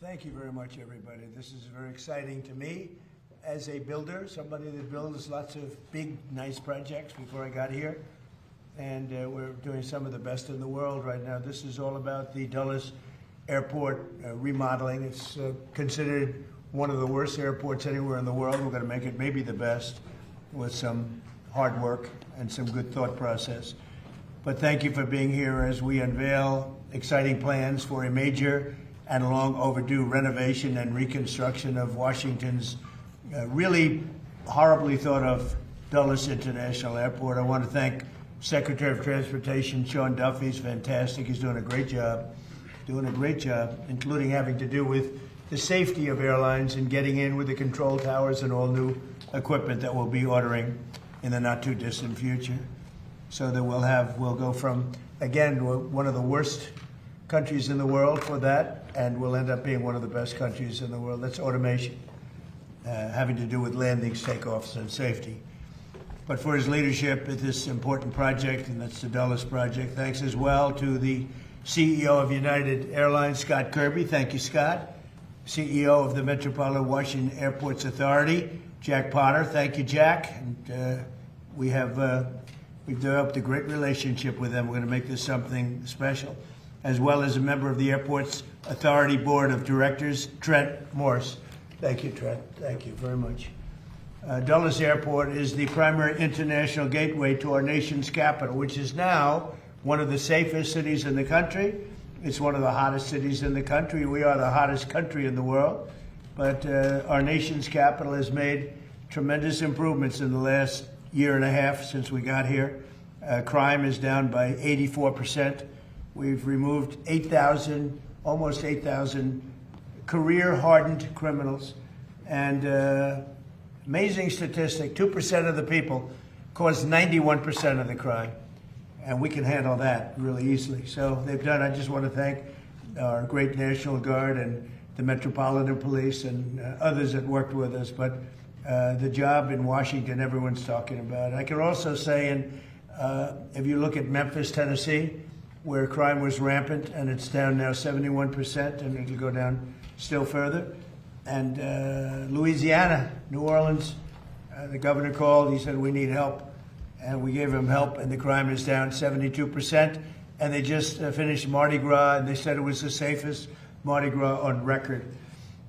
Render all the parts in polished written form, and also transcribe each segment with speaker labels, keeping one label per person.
Speaker 1: Thank you very much, everybody. This is very exciting to me as a builder, somebody that builds lots of big, nice projects before I got here. And we're doing some of the best in the world right now. This is all about the Dulles Airport remodeling. It's considered one of the worst airports anywhere in the world. We're going to make it maybe the best with some hard work and some good thought process. But thank you for being here as we unveil exciting plans for a major and long overdue renovation and reconstruction of Washington's really horribly thought of Dulles International Airport. I want to thank Secretary of Transportation Sean Duffy. He's fantastic. He's doing a great job, including having to do with the safety of airlines and getting in with the control towers and all new equipment that we'll be ordering in the not too distant future. So that we'll go from, again, one of the worst countries in the world for that, and we'll end up being one of the best countries in the world. That's automation, having to do with landings, takeoffs, and safety. But for his leadership at this important project, and that's the Dulles project, thanks as well to the CEO of United Airlines, Scott Kirby. Thank you, Scott. CEO of the Metropolitan Washington Airports Authority, Jack Potter. Thank you, Jack. And we've developed a great relationship with them. We're going to make this something special. As well as a member of the Airports Authority Board of Directors, Trent Morse. Thank you, Trent. Thank you very much. Dulles Airport is the primary international gateway to our nation's capital, which is now one of the safest cities in the country. It's one of the hottest cities in the country. We are the hottest country in the world. But our nation's capital has made tremendous improvements in the last year and a half since we got here. Crime is down by 84%. We've removed almost 8,000 career-hardened criminals. And amazing statistic, 2% of the people cause 91% of the crime. And we can handle that really easily. So they've done, I just want to thank our great National Guard and the Metropolitan Police and others that worked with us. But the job in Washington, everyone's talking about. I can also say, if you look at Memphis, Tennessee, where crime was rampant, and it's down now 71%, and it'll go down still further. And Louisiana, New Orleans, the governor called, he said, we need help. And we gave him help, and the crime is down 72%. And they just finished Mardi Gras, and they said it was the safest Mardi Gras on record.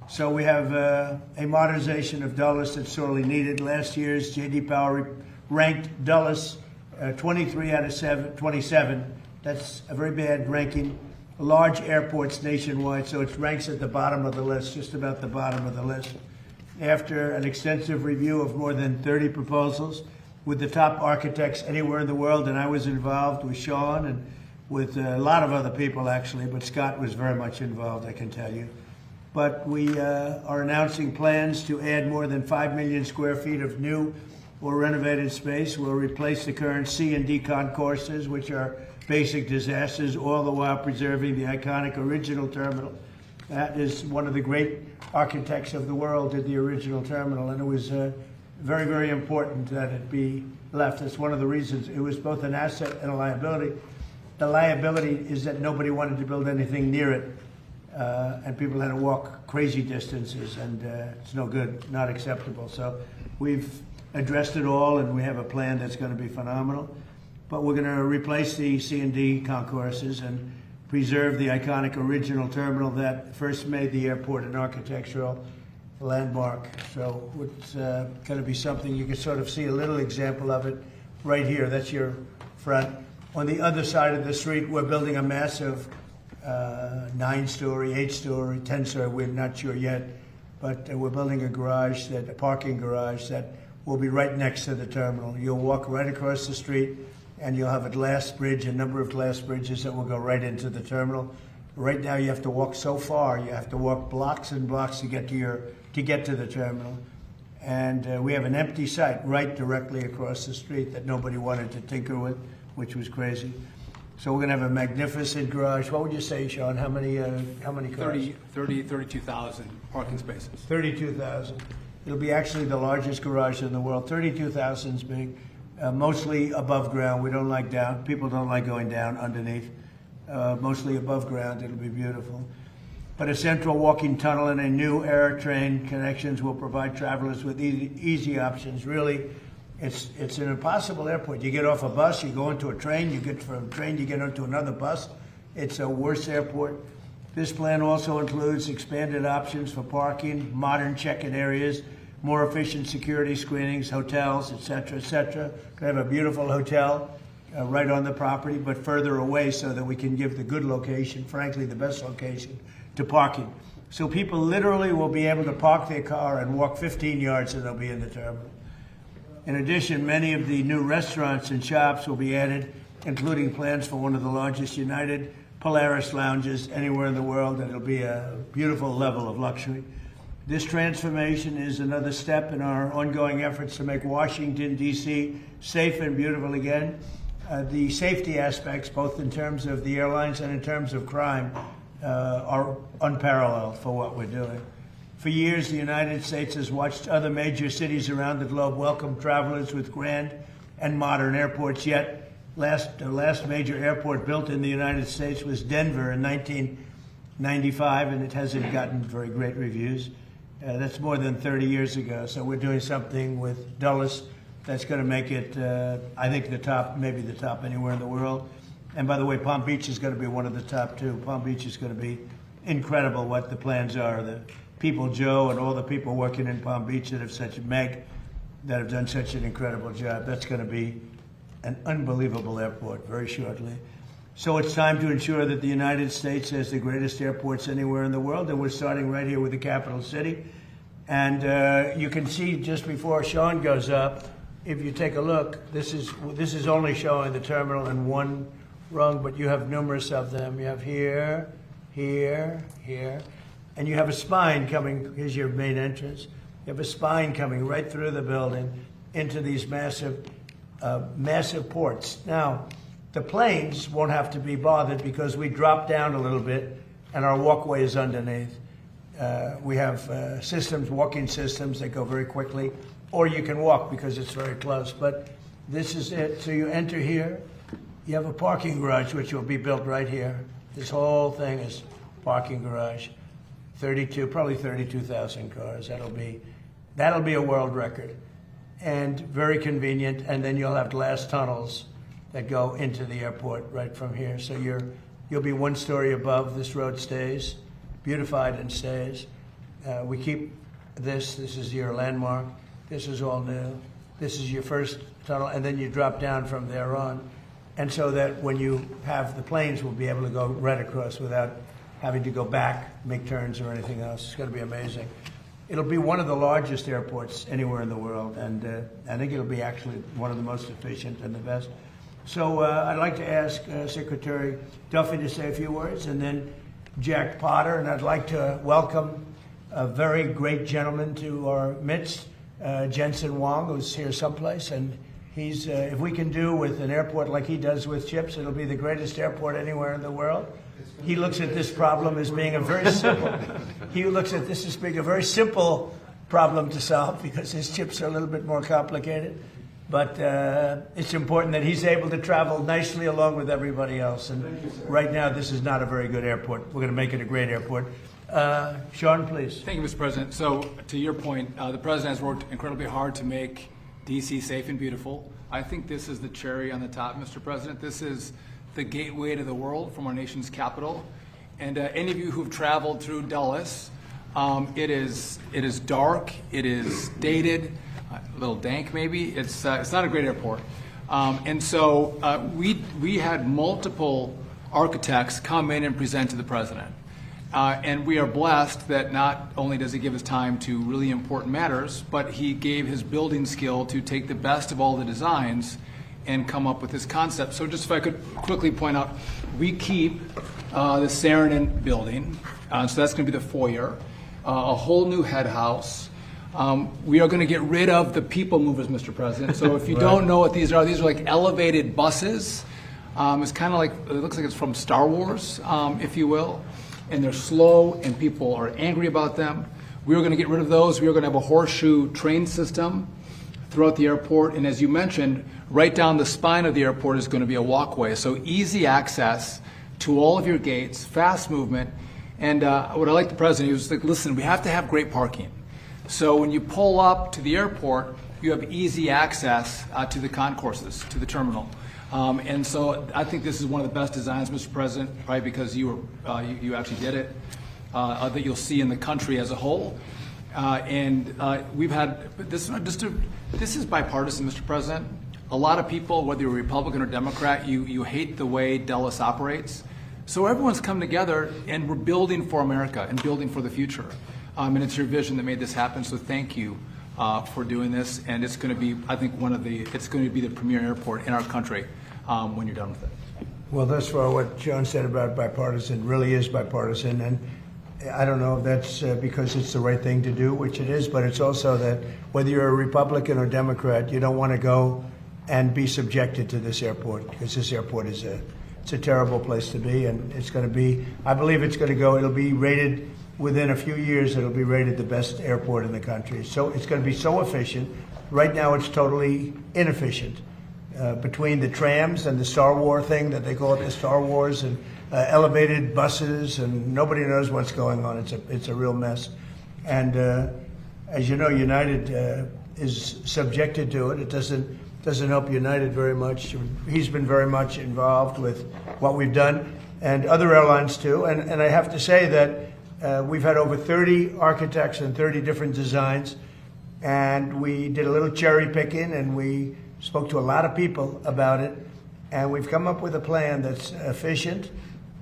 Speaker 1: So we have a modernization of Dulles that's sorely needed. Last year's J.D. Power ranked Dulles 23 out of 27. That's a very bad ranking. Large airports nationwide, so it ranks at the bottom of the list, just about the bottom of the list. After an extensive review of more than 30 proposals with the top architects anywhere in the world, and I was involved with Sean and with a lot of other people actually, but Scott was very much involved, I can tell you. But we are announcing plans to add more than 5 million square feet of new or renovated space. We'll replace the current C&D concourses, which are basic disasters, all the while preserving the iconic original terminal. That is one of the great architects of the world did the original terminal, and it was very, very important that it be left. That's one of the reasons. It was both an asset and a liability. The liability is that nobody wanted to build anything near it, and people had to walk crazy distances, and it's no good, not acceptable. So we've addressed it all, and we have a plan that's going to be phenomenal. But we're going to replace the C&D concourses and preserve the iconic original terminal that first made the airport an architectural landmark. So it's going to be something you can sort of see a little example of it right here. That's your front. On the other side of the street, we're building a massive 9-story, 8-story, 10-story, we're not sure yet, but we're building a parking garage that will be right next to the terminal. You'll walk right across the street, and you'll have a glass bridge, a number of glass bridges that will go right into the terminal. Right now, you have to walk so far. You have to walk blocks and blocks to get to the terminal. And we have an empty site right directly across the street that nobody wanted to tinker with, which was crazy. So we're going to have a magnificent garage. What would you say, Sean? How many cars?
Speaker 2: 32,000 parking spaces.
Speaker 1: 32,000. It'll be actually the largest garage in the world. 32,000 is big. Mostly above ground. We don't like down. People don't like going down underneath. Mostly above ground. It'll be beautiful. but a central walking tunnel and a new air train connections will provide travelers with easy options. Really, it's an impossible airport. You get off a bus, you go into a train, you get from a train, you get onto another bus. It's a worse airport. This plan also includes expanded options for parking, modern check-in areas, more efficient security screenings, hotels, et cetera, et cetera. We have a beautiful hotel right on the property, but further away so that we can give the good location, frankly, the best location, to parking. So people literally will be able to park their car and walk 15 yards and they'll be in the terminal. In addition, many of the new restaurants and shops will be added, including plans for one of the largest United Polaris lounges anywhere in the world, and it'll be a beautiful level of luxury. This transformation is another step in our ongoing efforts to make Washington, D.C. safe and beautiful again. The safety aspects, both in terms of the airlines and in terms of crime, are unparalleled for what we're doing. For years, the United States has watched other major cities around the globe welcome travelers with grand and modern airports, yet the last major airport built in the United States was Denver in 1995, and it hasn't gotten very great reviews. That's more than 30 years ago. So we're doing something with Dulles that's going to make it, I think, the top, maybe the top anywhere in the world. And by the way, Palm Beach is going to be one of the top too. Palm Beach is going to be incredible what the plans are. The people, Joe, and all the people working in Palm Beach that have done such an incredible job. That's going to be an unbelievable airport very shortly. So it's time to ensure that the United States has the greatest airports anywhere in the world, and we're starting right here with the capital city. And you can see just before Sean goes up, if you take a look, this is only showing the terminal in one rung, but you have numerous of them. You have here, here, here, and you have a spine coming. Here's your main entrance. You have a spine coming right through the building into these massive ports. Now, the planes won't have to be bothered because we drop down a little bit and our walkway is underneath. We have walking systems that go very quickly, or you can walk because it's very close. But this is it. So you enter here. You have a parking garage, which will be built right here. This whole thing is parking garage. Probably 32,000 cars. That'll be a world record. And very convenient, and then you'll have glass tunnels that go into the airport right from here. So you'll be one story above. This road stays, beautified and stays. We keep this is your landmark. This is all new. This is your first tunnel, and then you drop down from there on. And so that when you have the planes, we'll be able to go right across without having to go back, make turns or anything else. It's going to be amazing. It'll be one of the largest airports anywhere in the world, and I think it'll be actually one of the most efficient and the best. So I'd like to ask Secretary Duffy to say a few words, and then Jack Potter, and I'd like to welcome a very great gentleman to our midst, Jensen Wong, who's here someplace, and he's, if we can do with an airport like he does with chips, it'll be the greatest airport anywhere in the world. He looks at this problem as being a very simple, problem to solve because his chips are a little bit more complicated. But it's important that he's able to travel nicely along with everybody else. And right now, this is not a very good airport. We're going to make it a great airport. Sean, please.
Speaker 2: Thank you, Mr. President. So to your point, the President has worked incredibly hard to make D.C. safe and beautiful. I think this is the cherry on the top, Mr. President. This is the gateway to the world from our nation's capital. And any of you who've traveled through Dulles, it is dark, it is dated, a little dank maybe. It's not a great airport. And so we had multiple architects come in and present to the President. And we are blessed that not only does he give his time to really important matters, but he gave his building skill to take the best of all the designs and come up with this concept. So just if I could quickly point out, we keep the Saarinen building, so that's going to be the foyer, a whole new head house. We are going to get rid of the people movers, Mr. President. So if you don't know what these are like elevated buses. It's kind of like, it looks like it's from Star Wars, if you will. And they're slow and people are angry about them. We are going to get rid of those. We are going to have a horseshoe train system throughout the airport. And as you mentioned, right down the spine of the airport is going to be a walkway. So easy access to all of your gates, fast movement. And what I like the president, he was like, listen, we have to have great parking. So when you pull up to the airport, you have easy access to the concourses, to the terminal. And so I think this is one of the best designs, Mr. President, probably because you actually did it, that you'll see in the country as a whole. We've had, this is bipartisan, Mr. President. A lot of people, whether you're Republican or Democrat, you hate the way Dulles operates. So everyone's come together and we're building for America and building for the future. And it's your vision that made this happen, so thank you for doing this. And it's going to be, I think, it's going to be the premier airport in our country when you're done with it.
Speaker 1: Well, thus far, what John said about bipartisan really is bipartisan, and I don't know if that's because it's the right thing to do, which it is, but it's also that whether you're a Republican or Democrat, you don't want to go and be subjected to this airport, because this airport is it's a terrible place to be, and it's going to be, I believe it's going to go, it'll be rated, within a few years, it'll be rated the best airport in the country. So it's going to be so efficient. Right now, it's totally inefficient. Between the trams and the Star Wars thing that they call it, the Star Wars, and elevated buses, and nobody knows what's going on. It's a real mess. And as you know, United is subjected to it. It doesn't help United very much. He's been very much involved with what we've done, and other airlines too. And I have to say that we've had over 30 architects and 30 different designs, and we did a little cherry picking, and we spoke to a lot of people about it, and we've come up with a plan that's efficient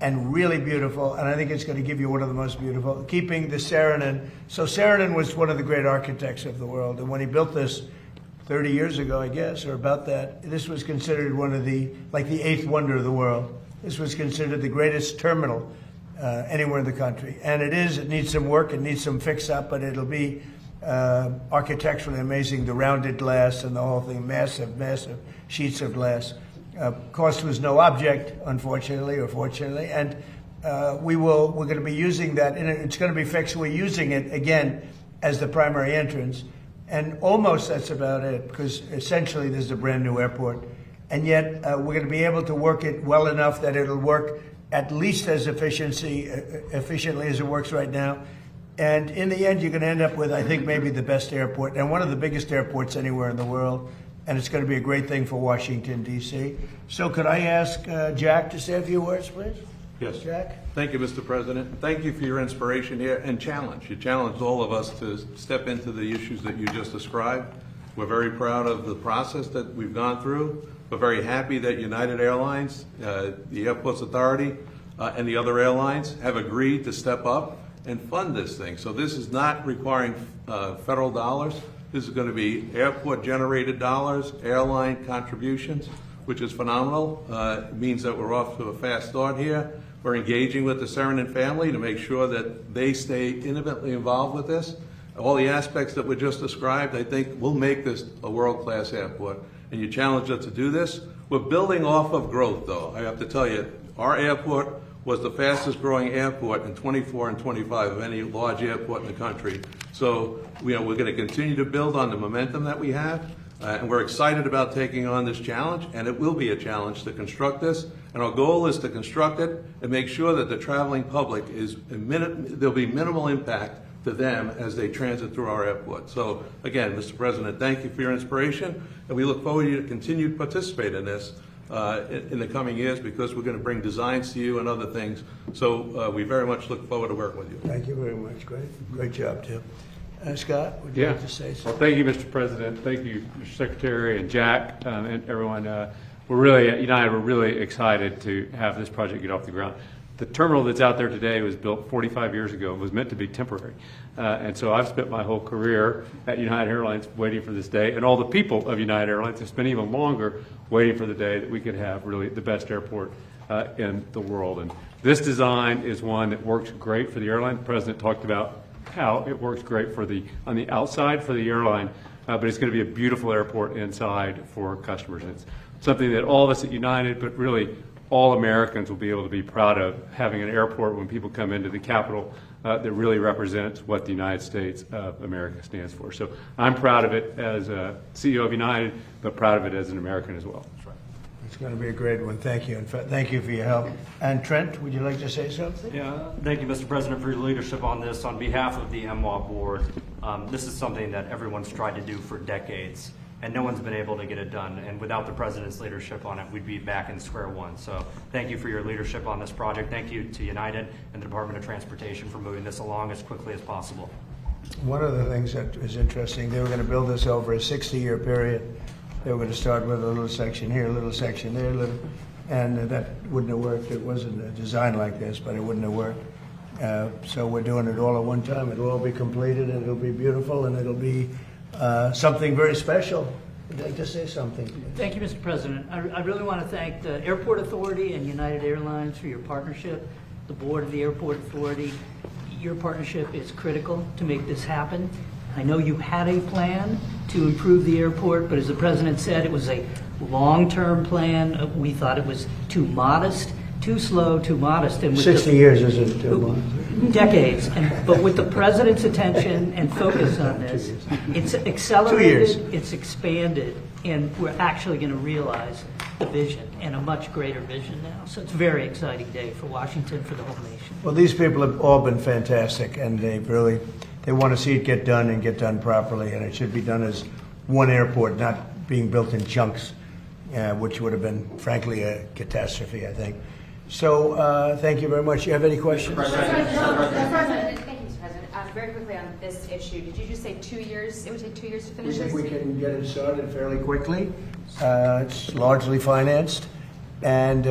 Speaker 1: and really beautiful, and I think it's going to give you one of the most beautiful, keeping the Saarinen. So Saarinen was one of the great architects of the world, and when he built this 30 years ago, I guess, or about that, this was considered one of the eighth wonder of the world. This was considered the greatest terminal anywhere in the country, and it needs some work, it needs some fix-up, but it'll be architecturally amazing, the rounded glass and the whole thing, massive sheets of glass. Cost was no object, unfortunately or fortunately, and we're going to be using that, and it's going to be fixed. We're using it again as the primary entrance, and almost that's about it, because essentially this is a brand new airport, and yet we're going to be able to work it well enough that it'll work at least as efficiently as it works right now. And in the end, you're going to end up with, I think, maybe the best airport and one of the biggest airports anywhere in the world. And it's going to be a great thing for Washington, D.C. So could I ask Jack to say a few words, please?
Speaker 3: Yes.
Speaker 1: Jack?
Speaker 3: Thank you, Mr. President. Thank you for your inspiration here and challenge. You challenged all of us to step into the issues that you just described. We're very proud of the process that we've gone through. We're very happy that United Airlines, the Airports Authority, and the other airlines have agreed to step up and fund this thing. So this is not requiring federal dollars. This is going to be airport-generated dollars, airline contributions, which is phenomenal. It means that we're off to a fast start here. We're engaging with the Saarinen family to make sure that they stay intimately involved with this. All the aspects that were just described, I think, will make this a world-class airport. And you challenged us to do this. We're building off of growth, though. I have to tell you, our airport was the fastest growing airport in 24 and 25 of any large airport in the country. So we're going to continue to build on the momentum that we have, and we're excited about taking on this challenge, and it will be a challenge to construct this. And our goal is to construct it and make sure that the traveling public there'll be minimal impact to them as they transit through our airport. So again, Mr. President, thank you for your inspiration, and we look forward to you to continue to participate in this in the coming years, because we're going to bring designs to you and other things. So we very much look forward to working with you.
Speaker 1: Thank you very much. Great job, Tim. Scott, would you like to say something?
Speaker 4: Well, thank you, Mr. President. Thank you, Mr. Secretary and Jack and everyone. We're really, at United, we're really excited to have this project get off the ground. The terminal that's out there today was built 45 years ago and was meant to be temporary. And so I've spent my whole career at United Airlines waiting for this day, and all the people of United Airlines have spent even longer waiting for the day that we could have really the best airport in the world. And this design is one that works great for the airline. The President talked about how it works great on the outside for the airline, but it's going to be a beautiful airport inside for customers. And it's something that all of us at United, but really all Americans, will be able to be proud of, having an airport when people come into the capital that really represents what the United States of America stands for. So I'm proud of it as a CEO of United, but proud of it as an American as well.
Speaker 3: That's right.
Speaker 1: It's going to be a great one. Thank you. And thank you for your help. And Trent, would you like to say something?
Speaker 5: Yeah, thank you, Mr. President, for your leadership on this. On behalf of the MWA board, this is something that everyone's tried to do for decades, and no one's been able to get it done. And without the president's leadership on it, we'd be back in square one. So thank you for your leadership on this project. Thank you to United and the Department of Transportation for moving this along as quickly as possible.
Speaker 1: One of the things that is interesting, they were going to build this over a 60-year period. They were going to start with a little section here, a little section there, and that wouldn't have worked. It wasn't a design like this, but it wouldn't have worked. So we're doing it all at one time. It'll all be completed, and it'll be beautiful, and it'll be something very special. Would you like to say something?
Speaker 6: Thank you, Mr. President. I really want to thank the Airport Authority and United Airlines for your partnership, the board of the Airport Authority. Your partnership is critical to make this happen. I know you had a plan to improve the airport, but as the President said, it was a long-term plan. We thought it was too modest, too slow, too modest. And with
Speaker 1: 60 years isn't too long.
Speaker 6: Decades. But with the President's attention and focus on this, it's accelerated, it's expanded, and we're actually going to realize the vision, and a much greater vision now. So it's a very exciting day for Washington, for the whole nation.
Speaker 1: Well, these people have all been fantastic, and they want to see it get done and get done properly, and it should be done as one airport, not being built in chunks, which would have been, frankly, a catastrophe, I think. So thank you very much. You have any questions?
Speaker 7: Mr. President, thank you, Mr. President. Very quickly on this issue, did you just say 2 years? It would take 2 years to
Speaker 1: We
Speaker 7: finish
Speaker 1: think
Speaker 7: this?
Speaker 1: we can get it started fairly quickly. It's largely financed, and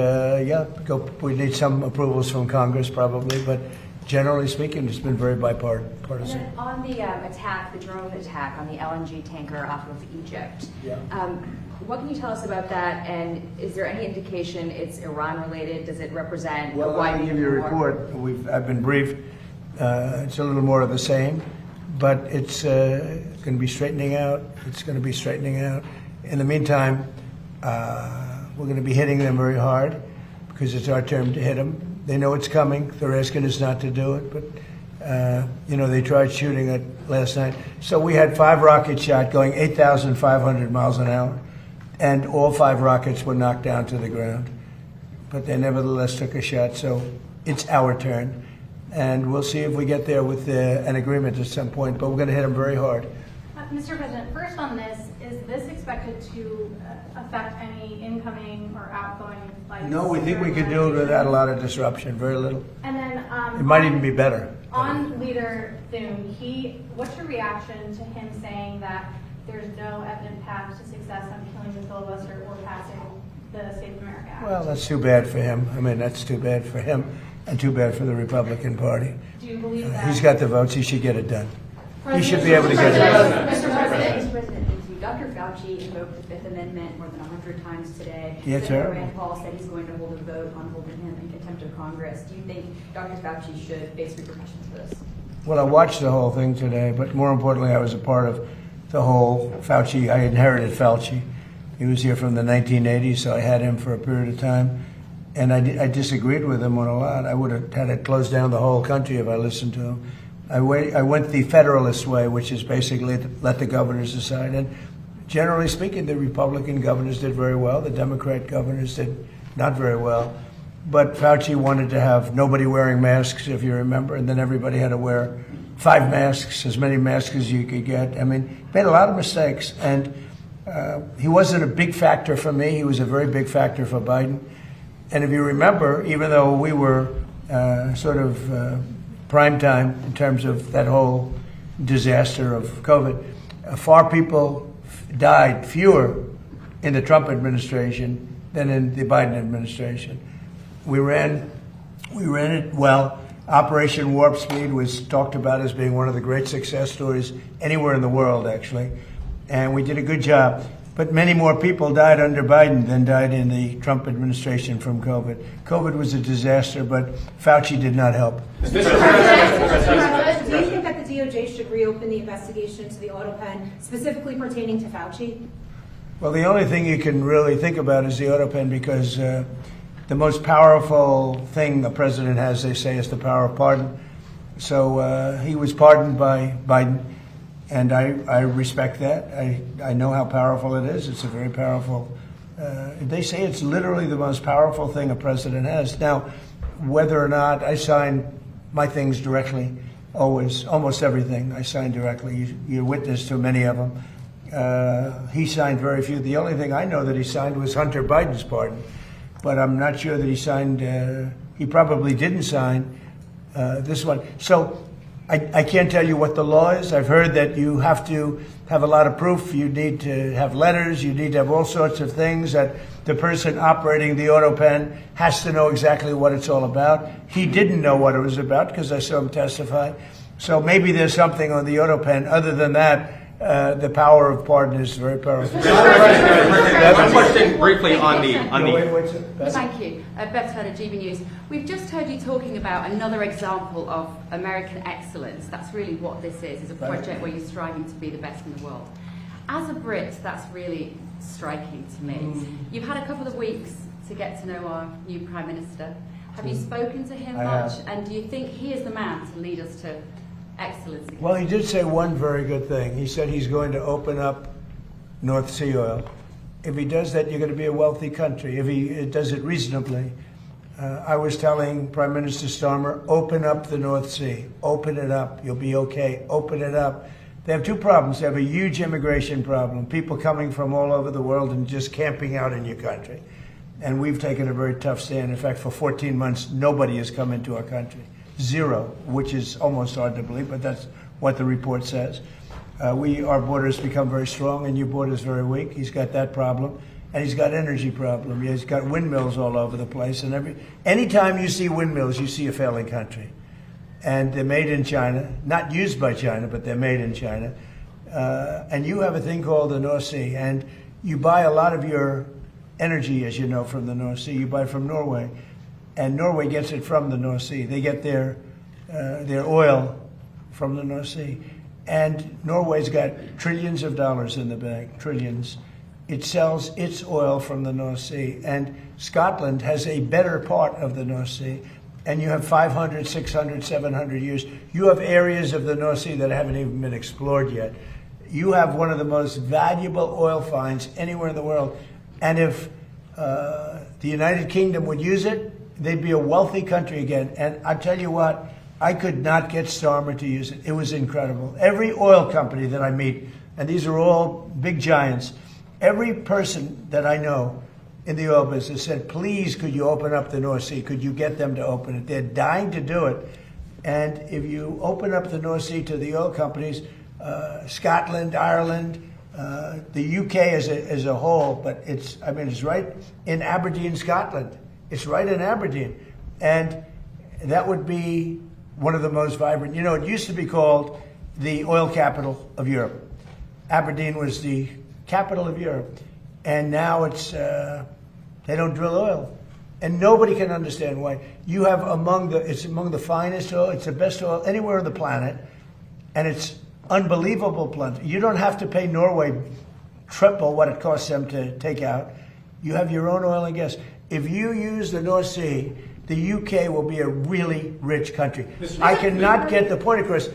Speaker 1: we need some approvals from Congress probably, but generally speaking, it's been very
Speaker 7: And
Speaker 1: bipartisan.
Speaker 7: then on the drone attack on the LNG tanker off of Egypt,
Speaker 1: Yeah.
Speaker 7: what can you tell us about that? And is there any indication it's Iran related? Does it represent
Speaker 1: Well,
Speaker 7: a wide
Speaker 1: I'll give you a report. I've been briefed. It's a little more of the same, but it's going to be straightening out. It's going to be straightening out. In the meantime, we're going to be hitting them very hard because it's our turn to hit them. They know it's coming. They're asking us not to do it, but they tried shooting it last night. So we had 5 rockets shot going 8,500 miles an hour, and all 5 rockets were knocked down to the ground. But they nevertheless took a shot, so it's our turn. And we'll see if we get there with an agreement at some point, but we're going to hit them very hard.
Speaker 8: Mr. President, first on this, is this expected to affect any incoming or outgoing flights?
Speaker 1: No, we think we could do it without a lot of disruption, very little.
Speaker 8: And then
Speaker 1: It might even be better.
Speaker 8: On Leader Thune, what's your reaction to him saying that there's no evident path to success on killing the filibuster or passing the Safe America Act?
Speaker 1: Well, that's too bad for him. I mean, that's too bad for him and too bad for the Republican Party.
Speaker 8: Do you believe that?
Speaker 1: He's got the votes. He should get it done. He should be able to get it done.
Speaker 7: Mr. President, thank you. Dr. Fauci invoked the Fifth Amendment more than 100 times today.
Speaker 1: Yes,
Speaker 7: Senator
Speaker 1: sir.
Speaker 7: Rand Paul said he's going to hold a vote on holding him in contempt of Congress. Do you think Dr. Fauci should face repercussions for this?
Speaker 1: Well, I watched the whole thing today, but more importantly, I was a part of the whole Fauci. I inherited Fauci. He was here from the 1980s, so I had him for a period of time. And I disagreed with him on a lot. I would have had to close down the whole country if I listened to him. I went the Federalist way, which is basically to let the governors decide. And generally speaking, the Republican governors did very well. The Democrat governors did not very well. But Fauci wanted to have nobody wearing masks, if you remember, and then everybody had to wear 5 masks, as many masks as you could get. I mean, he made a lot of mistakes. And he wasn't a big factor for me. He was a very big factor for Biden. And if you remember, even though we were prime time in terms of that whole disaster of COVID, fewer in the Trump administration than in the Biden administration. We ran it well. Operation Warp Speed was talked about as being one of the great success stories anywhere in the world, actually. And we did a good job. But many more people died under Biden than died in the Trump administration from COVID. COVID was a disaster, but Fauci did not help.
Speaker 9: Do you think that the DOJ should reopen the investigation into the auto pen, specifically pertaining to Fauci?
Speaker 1: Well, the only thing you can really think about is the auto pen, because the most powerful thing the president has, they say, is the power of pardon. So he was pardoned by Biden. And I respect that. I know how powerful it is. It's a very powerful They say it's literally the most powerful thing a president has. Now, whether or not I sign my things directly, always, almost everything I sign directly. You're witness to many of them. He signed very few. The only thing I know that he signed was Hunter Biden's pardon, but I'm not sure that he signed. He probably didn't sign this one. So I can't tell you what the law is. I've heard that you have to have a lot of proof. You need to have letters. You need to have all sorts of things that the person operating the auto pen has to know exactly what it's all about. He didn't know what it was about because I saw him testify. So maybe there's something on the auto pen. Other than that, the power of pardon is very powerful.
Speaker 10: One question briefly on the.
Speaker 11: Thank you. Beth Turner, GB News. We've just heard you talking about another example of American excellence. That's really what this is a project where you're striving to be the best in the world. As a Brit, that's really striking to me. You've had a couple of weeks to get to know our new Prime Minister. Have you spoken to him much? And do you think he is the man to lead us to excellence again?
Speaker 1: Well, he did say one very good thing. He said he's going to open up North Sea oil. If he does that, you're going to be a wealthy country. If he does it reasonably. I was telling Prime Minister Starmer, open up the North Sea. Open it up. You'll be okay. Open it up. They have two problems. They have a huge immigration problem. People coming from all over the world and just camping out in your country. And we've taken a very tough stand. In fact, for 14 months, nobody has come into our country. Zero, which is almost hard to believe, but that's what the report says. Our borders become very strong, and your border's very weak. He's got that problem, and he's got energy problem. He's got windmills all over the place, and anytime you see windmills, you see a failing country. And they're made in China, not used by China, but they're made in China. And you have a thing called the North Sea, and you buy a lot of your energy, as you know, from the North Sea. You buy from Norway, and Norway gets it from the North Sea. They get their oil from the North Sea. And Norway's got trillions of dollars in the bank, trillions. It sells its oil from the North Sea. And Scotland has a better part of the North Sea. And you have 500, 600, 700 years. You have areas of the North Sea that haven't even been explored yet. You have one of the most valuable oil finds anywhere in the world. And if the United Kingdom would use it, they'd be a wealthy country again. And I tell you what, I could not get Starmer to use it. It was incredible. Every oil company that I meet, and these are all big giants, every person that I know in the oil business said, please, could you open up the North Sea? Could you get them to open it? They're dying to do it. And if you open up the North Sea to the oil companies, Scotland, Ireland, the UK as a whole, but it's right in Aberdeen, Scotland. It's right in Aberdeen. And that would be one of the most vibrant. You know, it used to be called the oil capital of Europe. Aberdeen was the capital of Europe. And now it's, they don't drill oil. And nobody can understand why. You have it's among the finest oil, it's the best oil anywhere on the planet. And it's unbelievable plenty. You don't have to pay Norway triple what it costs them to take out. You have your own oil and gas. If you use the North Sea, the UK will be a really rich country. I cannot get the point across.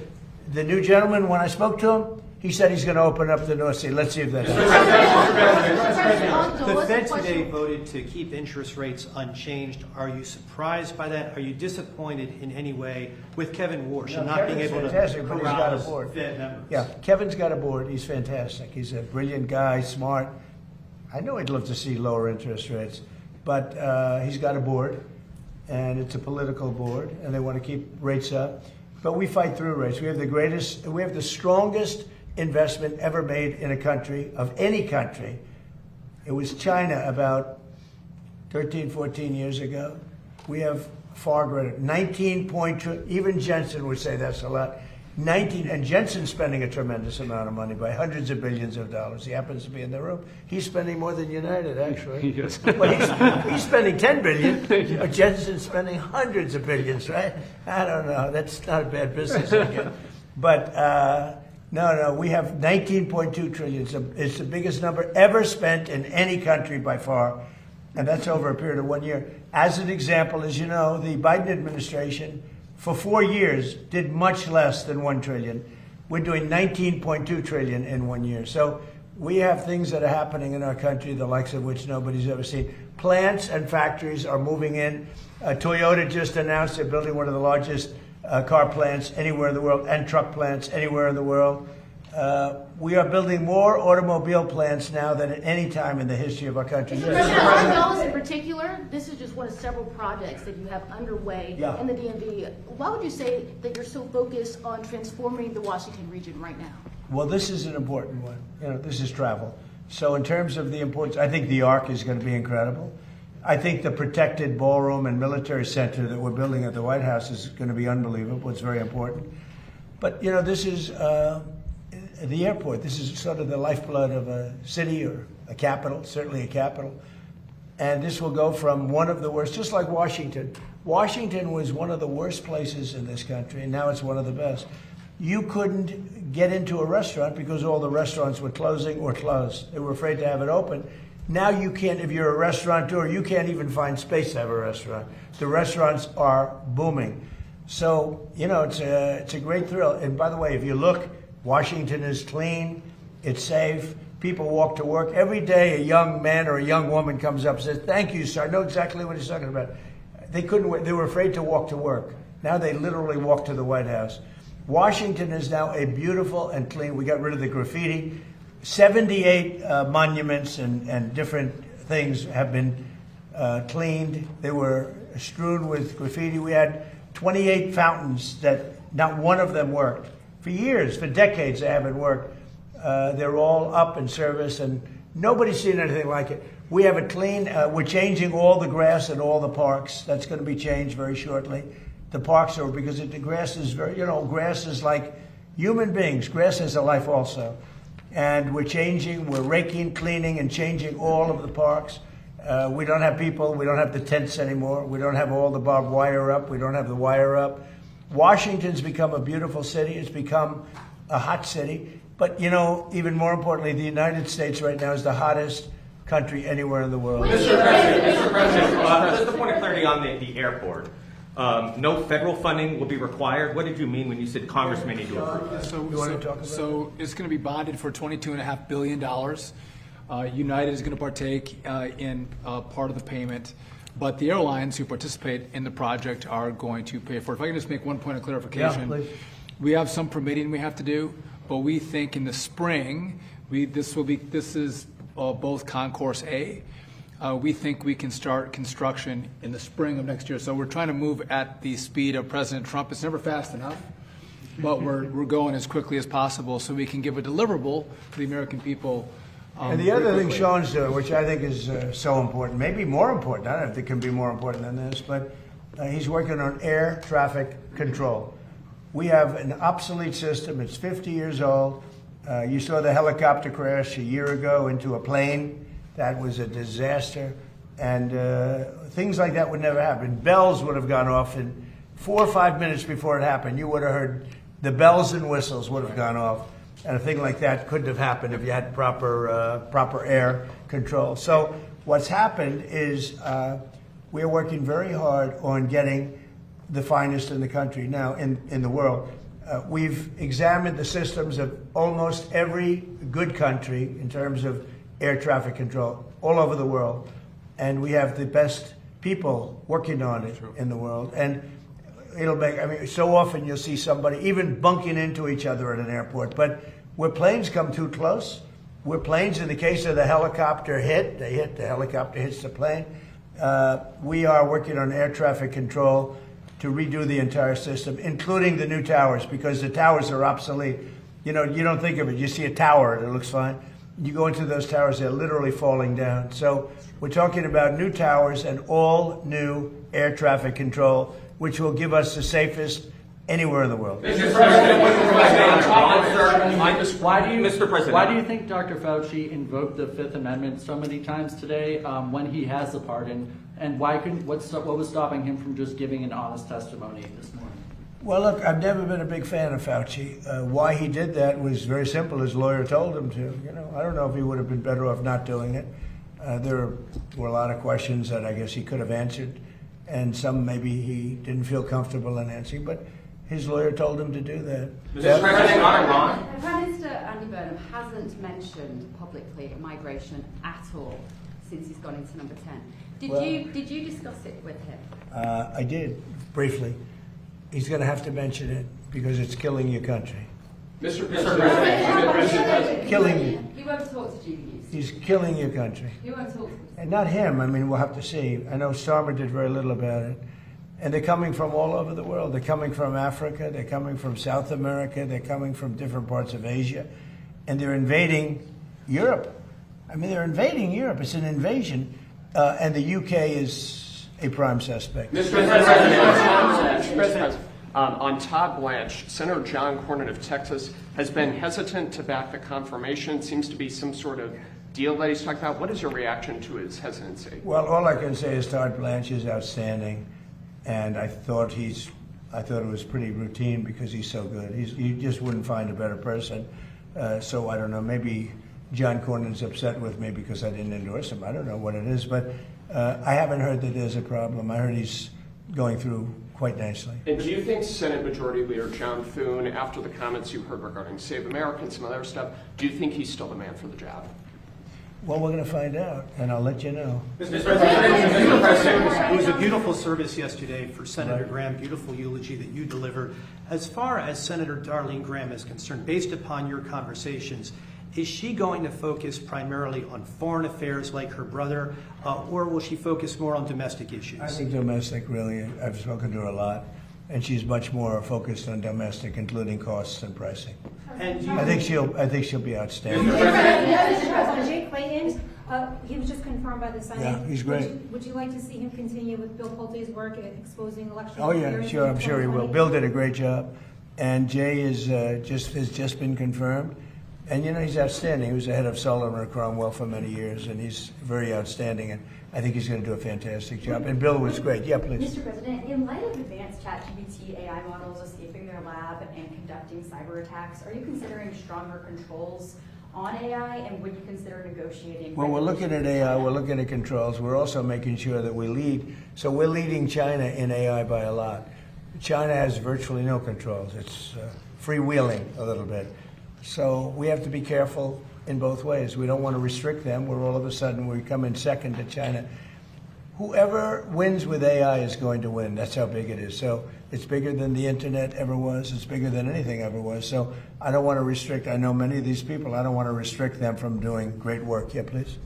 Speaker 1: The new gentleman, when I spoke to him, he said he's going to open up the North Sea. Let's see if that happens.
Speaker 12: The Fed today voted to keep interest rates unchanged. Are you surprised by that? Are you disappointed in any way with Kevin Warsh and not being able to corral Fed members?
Speaker 1: Yeah, Kevin's got a board. He's fantastic. He's a brilliant guy, smart. I know he'd love to see lower interest rates, but he's got a board, and it's a political board, and they want to keep rates up. But we fight through rates. We have the strongest investment ever made in a country, of any country. It was China about 13, 14 years ago. We have far greater, 19.2, even Jensen would say that's a lot. 19, and Jensen's spending a tremendous amount of money by hundreds of billions of dollars. He happens to be in the room. He's spending more than United, actually. Yes. Well, he's spending 10 billion. Jensen's spending hundreds of billions, right? I don't know. That's not a bad business again. But no, we have 19.2 trillion. It's the biggest number ever spent in any country by far. And that's over a period of 1 year. As an example, as you know, the Biden administration for 4 years did much less than 1 trillion. We're doing 19.2 trillion in 1 year. So We have things that are happening in our country, the likes of which nobody's ever seen. Plants and factories are moving in. Toyota just announced they're building one of the largest car plants anywhere in the world, and truck plants anywhere in the world. We are building more automobile plants now than at any time in the history of our country.
Speaker 13: Mr. President, on those in particular, this is just one of several projects that you have underway in the DMV. Why would you say that you're so focused on transforming the Washington region right now?
Speaker 1: Well, this is an important one. This is travel. So in terms of the importance, I think the Arc is going to be incredible. I think the protected ballroom and military center that we're building at the White House is going to be unbelievable. It's very important. But, this is the airport. This is sort of the lifeblood of a city or a capital, certainly a capital. And this will go from one of the worst, just like Washington. Washington was one of the worst places in this country, and now it's one of the best. You couldn't get into a restaurant because all the restaurants were closing or closed. They were afraid to have it open. Now you can't, if you're a restaurateur, you can't even find space to have a restaurant. The restaurants are booming. So, it's a great thrill. And by the way, if you look, Washington is clean, it's safe, people walk to work. Every day a young man or a young woman comes up and says, "Thank you, sir." I know exactly what he's talking about. They were afraid to walk to work. Now they literally walk to the White House. Washington is now a beautiful and clean. We got rid of the graffiti. 78 monuments and different things have been cleaned. They were strewn with graffiti. We had 28 fountains that not one of them worked. For years, for decades, they haven't worked. They're all up in service, and nobody's seen anything like it. We have it clean. We're changing all the grass in all the parks. That's going to be changed very shortly. The parks are, because the grass is very, grass is like human beings. Grass has a life also. And we're raking, cleaning, and changing all of the parks. We don't have people. We don't have the tents anymore. We don't have all the barbed wire up. We don't have the wire up. Washington's become a beautiful city. It's become a hot city. But, even more importantly, the United States right now is the hottest country anywhere in the world.
Speaker 10: Mr. President, just a point of clarity on the airport. No federal funding will be required. What did you mean when you said Congress may need to approve that?
Speaker 2: So it's going to be bonded for $22.5 billion. United is going to partake in part of the payment, but the airlines who participate in the project are going to pay for it. If I can just make one point of clarification.
Speaker 1: Yeah,
Speaker 2: we have some permitting we have to do, but we think in the spring, this is both Concourse A. We think we can start construction in the spring of next year. So we're trying to move at the speed of President Trump. It's never fast enough, but we're going as quickly as possible so we can give a deliverable to the American people.
Speaker 1: And the other thing Sean's doing, which I think is so important, maybe more important, I don't know if it can be more important than this, but he's working on air traffic control. We have an obsolete system. It's 50 years old. You saw the helicopter crash a year ago into a plane. That was a disaster, and things like that would never happen. Bells would have gone off in 4 or 5 minutes before it happened. You would have heard the bells and whistles would have gone off, and a thing like that couldn't have happened if you had proper air control. So what's happened is we're working very hard on getting the finest in the country now in the world. We've examined the systems of almost every good country in terms of air traffic control all over the world, and we have the best people working on it in the world. And it'll make, so often you'll see somebody even bunking into each other at an airport, but where planes come too close, where planes, in the case of the helicopter the helicopter hits the plane, we are working on air traffic control to redo the entire system, including the new towers, because the towers are obsolete. You don't think of it. You see a tower, and it looks fine. You go into those towers, they're literally falling down. So we're talking about new towers and all new air traffic control, which will give us the safest anywhere in the world.
Speaker 10: Mr. President,
Speaker 14: why do you think Dr. Fauci invoked the Fifth Amendment so many times today when he has the pardon? And what was stopping him from just giving an honest testimony this morning?
Speaker 1: Well, look, I've never been a big fan of Fauci. Why he did that was very simple. His lawyer told him to. I don't know if he would have been better off not doing it. There were a lot of questions that I guess he could have answered, and some maybe he didn't feel comfortable in answering. But His lawyer told him to do that.
Speaker 10: Mr. President, on Iran?
Speaker 11: Prime Minister Andy Burnham hasn't mentioned publicly migration at all since he's gone into number 10. Did you discuss it with him?
Speaker 1: I did, briefly. He's going to have to mention it because it's killing your country.
Speaker 10: Mr. President.
Speaker 1: Killing you.
Speaker 11: He won't talk to GB News.
Speaker 1: He's killing your country.
Speaker 11: He won't talk to us.
Speaker 1: And not him. I mean, we'll have to see. I know Starmer did very little about it. And they're coming from all over the world. They're coming from Africa. They're coming from South America. They're coming from different parts of Asia. And they're invading Europe. I mean, they're invading Europe. It's an invasion. And the UK is a prime suspect.
Speaker 15: Mr. President, on Todd Blanche, Senator John Cornyn of Texas has been hesitant to back the confirmation. Seems to be some sort of deal that he's talking about. What is your reaction to his hesitancy?
Speaker 1: Well, all I can say is Todd Blanche is outstanding. And I thought it was pretty routine because he's so good. You just wouldn't find a better person. So I don't know, maybe John Cornyn's upset with me because I didn't endorse him. I don't know what it is, but I haven't heard that there's a problem. I heard he's going through quite nicely.
Speaker 15: And do you think Senate Majority Leader John Thune, after the comments you heard regarding Save America and some other stuff, do you think he's still the man for the job?
Speaker 1: Well, we're going to find out, and I'll let you know.
Speaker 12: Mr. President, it was a beautiful service yesterday for Senator Graham, beautiful eulogy that you delivered. As far as Senator Darlene Graham is concerned, based upon your conversations, is she going to focus primarily on foreign affairs like her brother, or will she focus more on domestic issues?
Speaker 1: I think domestic, really. I've spoken to her a lot, and she's much more focused on domestic, including costs and pricing.
Speaker 12: And
Speaker 1: I think she'll be outstanding.
Speaker 9: Jay Clayton, he was just confirmed by the Senate.
Speaker 1: Yeah, he's great.
Speaker 9: Would you like to see him continue with Bill Pulte's work at exposing election
Speaker 1: Oh yeah,
Speaker 9: interference
Speaker 1: sure.
Speaker 9: in
Speaker 1: I'm sure he will.
Speaker 9: 2020?
Speaker 1: Bill did a great job, and Jay has just been confirmed. And you know, he's outstanding. He was the head of Sullivan and Cromwell for many years, and he's very outstanding. And I think he's going to do a fantastic job. And Bill was great. Yeah, please.
Speaker 7: Mr. President, in light of advanced ChatGPT AI models escaping their lab and conducting cyber attacks, are you considering stronger controls on AI, and would you consider negotiating?
Speaker 1: Well, we're looking at AI. We're looking at controls. We're also making sure that we lead. So we're leading China in AI by a lot. China has virtually no controls. It's freewheeling a little bit. So we have to be careful in both ways. We don't want to restrict them, where all of a sudden we come in second to China. Whoever wins with AI is going to win. That's how big it is. So it's bigger than the internet ever was. It's bigger than anything ever was. So I don't want to restrict. I know many of these people. I don't want to restrict them from doing great work. Yeah, please.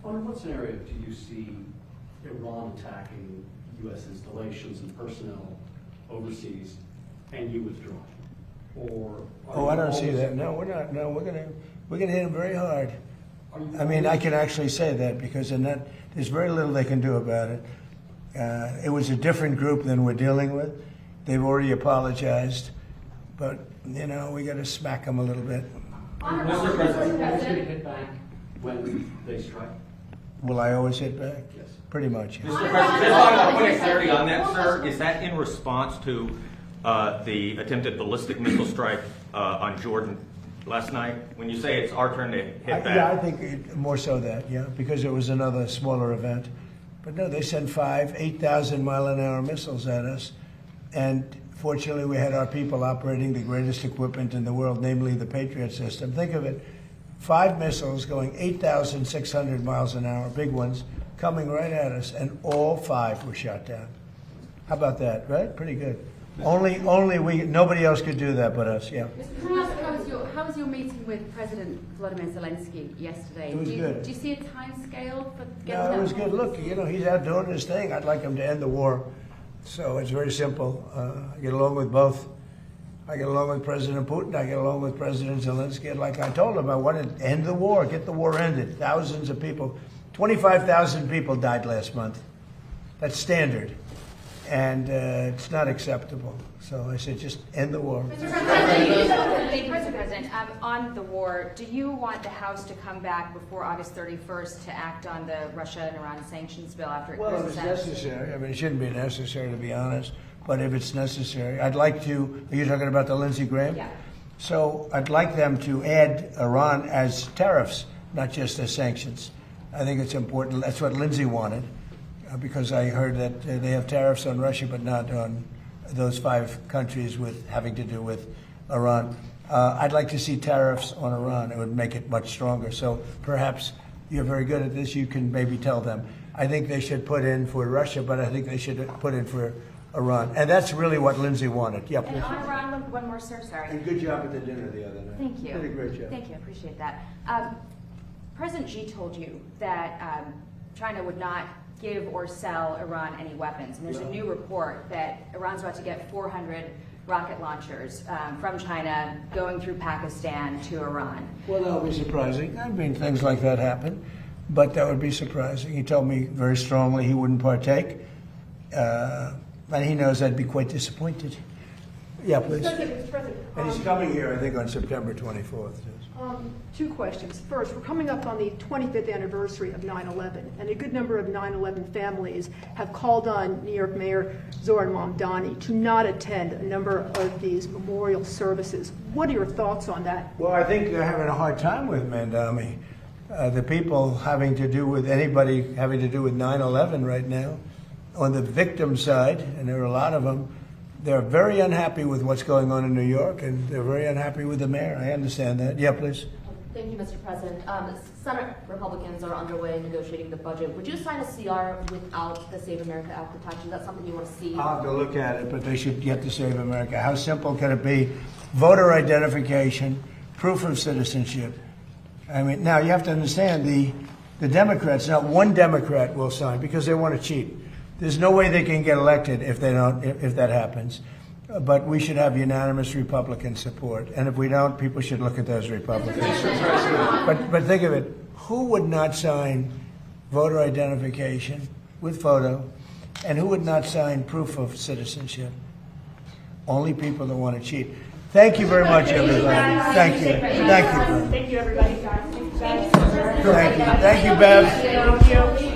Speaker 16: Under what scenario do you see Iran attacking U.S. installations and personnel overseas and you withdrawing? Or
Speaker 1: I don't see that. No, we're not. No, we're gonna hit them very hard. I mean, I can actually say that because in that there's very little they can do about it. It was a different group than we're dealing with. They've already apologized, but you know, we got to smack them a little bit.
Speaker 16: Mr. President, are you going to hit back when they strike?
Speaker 1: Will I always hit back?
Speaker 16: Yes.
Speaker 1: Pretty much. Yes.
Speaker 10: Mr. President, just want to put clarity on that, sir. Is that in response to the attempted ballistic missile strike on Jordan last night? When you say it's our turn to hit back?
Speaker 1: Yeah, I think more so that, yeah, because it was another smaller event. But no, they sent 8,000 mile-an-hour missiles at us, and fortunately we had our people operating the greatest equipment in the world, namely the Patriot system. Think of it, 5 missiles going 8,600 miles an hour, big ones, coming right at us, and all 5 were shot down. How about that, right? Pretty good. Nobody else could do that but us, yeah.
Speaker 11: How was your meeting with President Volodymyr Zelensky yesterday?
Speaker 1: It was good.
Speaker 11: Do you see a time scale for getting
Speaker 1: No,
Speaker 11: that?
Speaker 1: it was good. Look, you know, he's out doing his thing. I'd like him to end the war. So it's very simple. I get along with both. I get along with President Putin. I get along with President Zelensky. And like I told him, I want to end the war, get the war ended. Thousands of people, 25,000 people died last month. That's standard. And it's not acceptable. So I said, just end the war.
Speaker 17: Mr. President, on the war, do you want the House to come back before August 31st to act on the Russia and Iran sanctions bill after it
Speaker 1: Well,
Speaker 17: goes
Speaker 1: if it's
Speaker 17: to Senate?
Speaker 1: necessary. I mean, it shouldn't be necessary, to be honest. But if it's necessary, I'd like to, are you talking about the Lindsey Graham?
Speaker 17: Yeah.
Speaker 1: So I'd like them to add Iran as tariffs, not just as sanctions. I think it's important. That's what Lindsey wanted, because I heard that they have tariffs on Russia, but not on those 5 countries with having to do with Iran. I'd like to see tariffs on Iran. It would make it much stronger. So perhaps you're very good at this. You can maybe tell them. I think they should put in for Russia, but I think they should put in for Iran. And that's really what Lindsay wanted. Yeah, please.
Speaker 17: And on Iran, one more, sir, sorry.
Speaker 1: And good job at the dinner the other night.
Speaker 17: Thank you.
Speaker 1: You did a great job.
Speaker 17: Thank you, I appreciate that. President Xi told you that China would not give or sell Iran any weapons. And there's a new report that Iran's about to get 400 rocket launchers from China going through Pakistan to Iran.
Speaker 1: Well, that would be surprising. I mean, things like that happen, but that would be surprising. He told me very strongly he wouldn't partake, and he knows I'd be quite disappointed. Yeah, please.
Speaker 18: Mr. President,
Speaker 1: And he's coming here, I think, on September 24th.
Speaker 18: 2 questions. First, we're coming up on the 25th anniversary of 9/11, and a good number of 9/11 families have called on New York Mayor Zohran Mamdani to not attend a number of these memorial services. What are your thoughts on that?
Speaker 1: Well, I think they're having a hard time with Mamdani. The people having to do with anybody having to do with 9/11 right now, on the victim side, and there are a lot of them, they're very unhappy with what's going on in New York, and they're very unhappy with the mayor. I understand that. Yeah, please.
Speaker 19: Thank you, Mr. President. Senate Republicans are underway negotiating the budget. Would you sign a CR without the Save America Act protection? Is that something you want to see?
Speaker 1: I'll have to look at it, but they should get to Save America. How simple can it be? Voter identification, proof of citizenship. I mean, now you have to understand the Democrats, not one Democrat will sign because they want to cheat. There's no way they can get elected if they don't, if that happens. But we should have unanimous Republican support. And if we don't, people should look at those Republicans. But think of it. Who would not sign voter identification with photo? And who would not sign proof of citizenship? Only people that want to cheat. Thank you very much, everybody. Thank you. Thank you.
Speaker 18: Thank you, everybody.
Speaker 1: Thank you. Thank you, Bev.